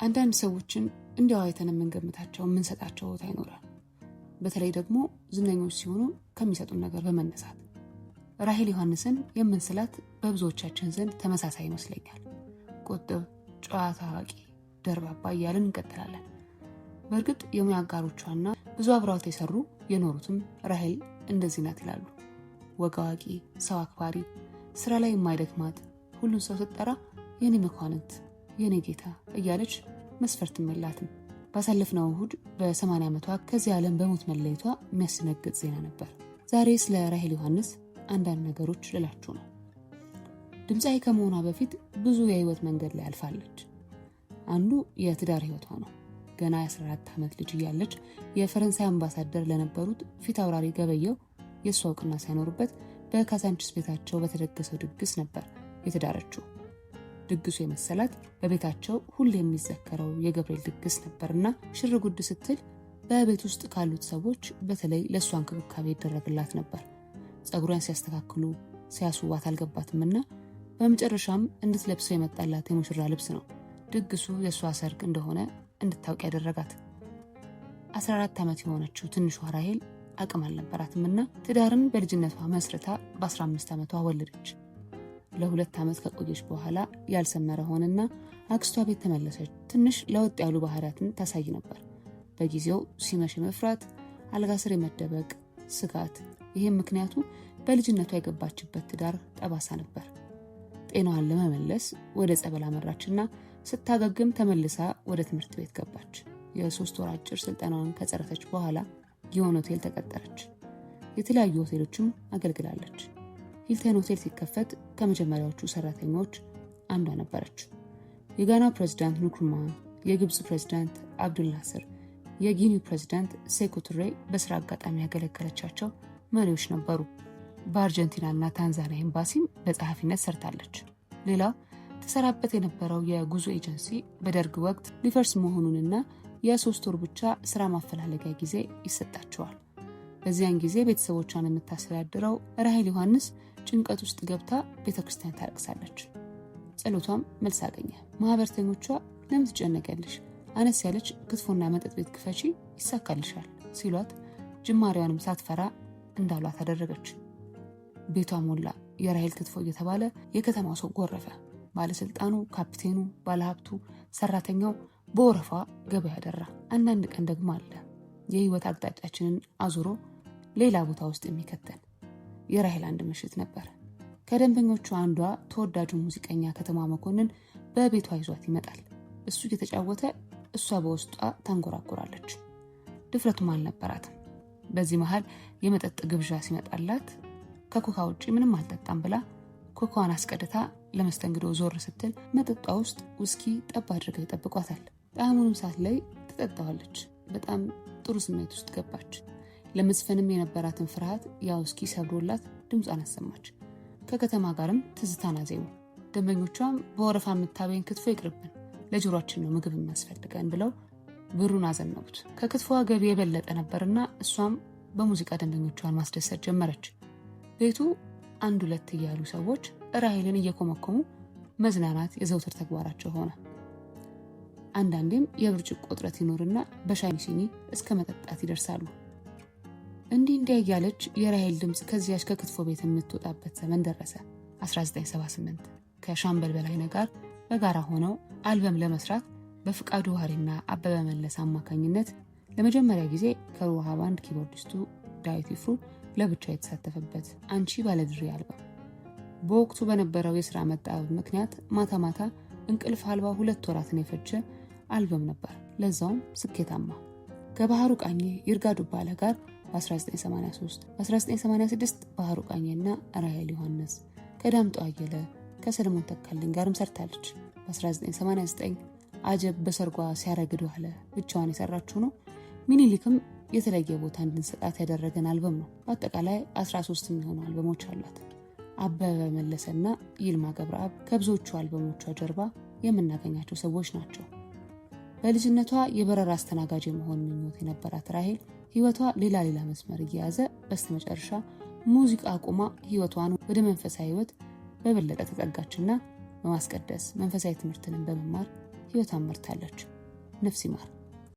አንዳንድ ሰዎችን እንዲያው አይተን የምንገምታቸው የምንሰጣቸው ቦታ ይኖራል። በተለይ ደግሞ ዝነኞች ሲሆኑ ከሚሰጡን ነገር በመነሳት ራሄል ዮሐንስን የምንስላት በብዙዎቻችን ዘንድ ተመሳሳይ ይመስለኛል። ቁጥብ፣ ጨዋታ፣ አዋቂ፣ ደርባባ እያልን እንቀጥላለን። በእርግጥ የሙያ አጋሮቿና ብዙ አብረዋት የሰሩ የኖሩትም ራሄል እንደዚህ ናት ይላሉ። ወግ አዋቂ፣ ሰው አክባሪ፣ ስራ ላይ የማይደክማት፣ ሁሉን ሰው ስትጠራ የኔ መኳንንት፣ የኔ ጌታ እያለች መስፈርትም የላትም። ባሳለፍነው እሁድ በ80 ዓመቷ ከዚህ ዓለም በሞት መለየቷ የሚያስነግጥ ዜና ነበር። ዛሬ ስለ ራሄል ዮሐንስ አንዳንድ ነገሮች ልላችሁ ነው። ድምፃዊ ከመሆኗ በፊት ብዙ የህይወት መንገድ ላይ አልፋለች። አንዱ የትዳር ህይወቷ ነው። ገና የ14 ዓመት ልጅ እያለች የፈረንሳይ አምባሳደር ለነበሩት ፊት አውራሪ ገበየው የእሷ እውቅና ሳይኖርበት በካዛንቺስ ቤታቸው በተደገሰው ድግስ ነበር የተዳረችው። ድግሱ የመሰላት በቤታቸው ሁሌ የሚዘከረው የገብርኤል ድግስ ነበርና ሽር ጉድ ስትል በቤት ውስጥ ካሉት ሰዎች በተለይ ለእሷ እንክብካቤ ይደረግላት ነበር። ጸጉሯን ሲያስተካክሉ ሲያስዋት አልገባትምና በመጨረሻም እንድትለብሰው የመጣላት የሙሽራ ልብስ ነው ድግሱ የእሷ ሰርግ እንደሆነ እንድታውቅ ያደረጋት። 14 ዓመት የሆነችው ትንሿ ራሄል አቅም አልነበራትምና ትዳርን በልጅነቷ መስርታ በ15 ዓመቷ ወለደች። ለ2 ዓመት ከቆየች በኋላ ያልሰመረ ሆነና አክስቷ ቤት ተመለሰች። ትንሽ ለወጥ ያሉ ባህሪያትን ታሳይ ነበር። በጊዜው ሲመሽ መፍራት፣ አልጋ ስር የመደበቅ ስጋት። ይህም ምክንያቱ በልጅነቷ የገባችበት ትዳር ጠባሳ ነበር። ጤናዋን ለመመለስ ወደ ጸበል አመራችና ስታገግም ተመልሳ ወደ ትምህርት ቤት ገባች። የ3 ወር አጭር ስልጠናዋን ከጨረሰች በኋላ ጊዮን ሆቴል ተቀጠረች። የተለያዩ ሆቴሎችም አገልግላለች። ሂልተን ሆቴል ሲከፈት ከመጀመሪያዎቹ ሰራተኞች አንዷ ነበረች። የጋና ፕሬዝዳንት ንክሩማ፣ የግብጽ ፕሬዝዳንት አብዱል ናስር፣ የጊኒው ፕሬዝዳንት ሴኮ ቱሬ በስራ አጋጣሚ ያገለገለቻቸው መሪዎች ነበሩ። በአርጀንቲናና ታንዛኒያ ኤምባሲም በጸሐፊነት ሰርታለች። ሌላው ተሰራበት የነበረው የጉዞ ኤጀንሲ በደርግ ወቅት ሊፈርስ መሆኑንና የ3 ወር ብቻ ስራ ማፈላለጊያ ጊዜ ይሰጣቸዋል። በዚያን ጊዜ ቤተሰቦቿን የምታስተዳድረው ራሄል ዮሐንስ ጭንቀት ውስጥ ገብታ ቤተክርስቲያን ታለቅሳለች። ጸሎቷም መልስ አገኘ። ማህበርተኞቿ ለምን ትጨነቂያለሽ? አነስ ያለች ክትፎና መጠጥ ቤት ክፈቺ ይሳካልሻል ሲሏት ጅማሬዋንም ሳትፈራ እንዳሏት አደረገች። ቤቷ ሞላ። የራሄል ክትፎ እየተባለ የከተማው ሰው ጎረፈ። ባለስልጣኑ፣ ካፒቴኑ፣ ባለሀብቱ፣ ሰራተኛው በወረፋ ገበያ ያደራ። አንዳንድ ቀን ደግሞ አለ የህይወት አቅጣጫችንን አዙሮ ሌላ ቦታ ውስጥ የሚከተን። የራሄል አንድ ምሽት ነበር። ከደንበኞቹ አንዷ ተወዳጁ ሙዚቀኛ ከተማ መኮንን በቤቷ ይዟት ይመጣል። እሱ እየተጫወተ እሷ በውስጧ ታንጎራጎራለች። ድፍረቱም አልነበራትም። በዚህ መሃል የመጠጥ ግብዣ ሲመጣላት ከኮካ ውጪ ምንም አልጠጣም ብላ ኮካዋን አስቀድታ ለመስተንግዶ ዞር ስትል መጠጧ ውስጥ ውስኪ ጠብ አድርገው ይጠብቋታል። ጣዕሙንም ሰዓት ላይ ትጠጣዋለች። በጣም ጥሩ ስሜት ውስጥ ገባች። ለመዝፈንም የነበራትን ፍርሃት ያ ውስኪ ሰብሮላት ድምጿን አሰማች። ከከተማ ጋርም ትዝታን አዜሙ። ደንበኞቿም በወረፋ የምታበይን ክትፎ ይቅርብን፣ ለጆሮአችን ነው ምግብ የሚያስፈልገን ብለው ብሩን አዘነቡት። ከክትፎዋ ገቢ የበለጠ ነበርና እሷም በሙዚቃ ደንበኞቿን ማስደሰት ጀመረች። ቤቱ 1-2 እያሉ ሰዎች ራሄልን እየኮመኮሙ መዝናናት የዘውትር ተግባራቸው ሆነ። አንዳንዴም የብርጭቆ እጥረት ይኖርና በሻይ ሲኒ እስከ መጠጣት ይደርሳሉ። እንዲህ እያለች የራሄል ድምፅ ከዚያች ከክትፎ ቤት የምትወጣበት ዘመን ደረሰ። 1978 ከሻምበል በላይነህ ጋር በጋራ ሆነው አልበም ለመስራት በፍቃዱ ዋሪና አበበ መለስ አማካኝነት ለመጀመሪያ ጊዜ ከሩሃ ባንድ ኪቦርዲስቱ ዳዊት ይፍሩ ለብቻ የተሳተፈበት አንቺ ባለድሪ አልበም በወቅቱ በነበረው የሥራ መጣበብ ምክንያት ማታ ማታ እንቅልፍ አልባ 2 ወራትን የፈጀ አልበም ነበር። ለዛውም ስኬታማ። ከባህሩ ቃኘ ይርጋ ዱባለ ጋር በ1983 በ1986 ባህሩ ቃኘና ራሄል ዮሐንስ ከዳምጦ አየለ ከሰለሞን ተካልኝ ጋርም ሰርታለች። በ1989 አጀብ በሰርጓ ሲያረግዱ አለ ብቻዋን የሰራችው ነው። ሚኒሊክም የተለየ ቦታ እንድንሰጣት ያደረገን አልበም ነው። በአጠቃላይ 13 የሚሆኑ አልበሞች አሏት። አበበ መለሰና ይልማ ገብረአብ ከብዙዎቹ አልበሞቿ ጀርባ የምናገኛቸው ሰዎች ናቸው። በልጅነቷ የበረራ አስተናጋጅ የመሆን ምኞት የነበራት ራሄል ህይወቷ ሌላ መስመር እየያዘ በስተመጨረሻ ሙዚቃ አቁማ ህይወቷን ወደ መንፈሳዊ ህይወት በበለጠ ተጠጋችና በማስቀደስ መንፈሳዊ ትምህርትን በመማር ህይወቷን መርታለች። ነፍስ ይማር።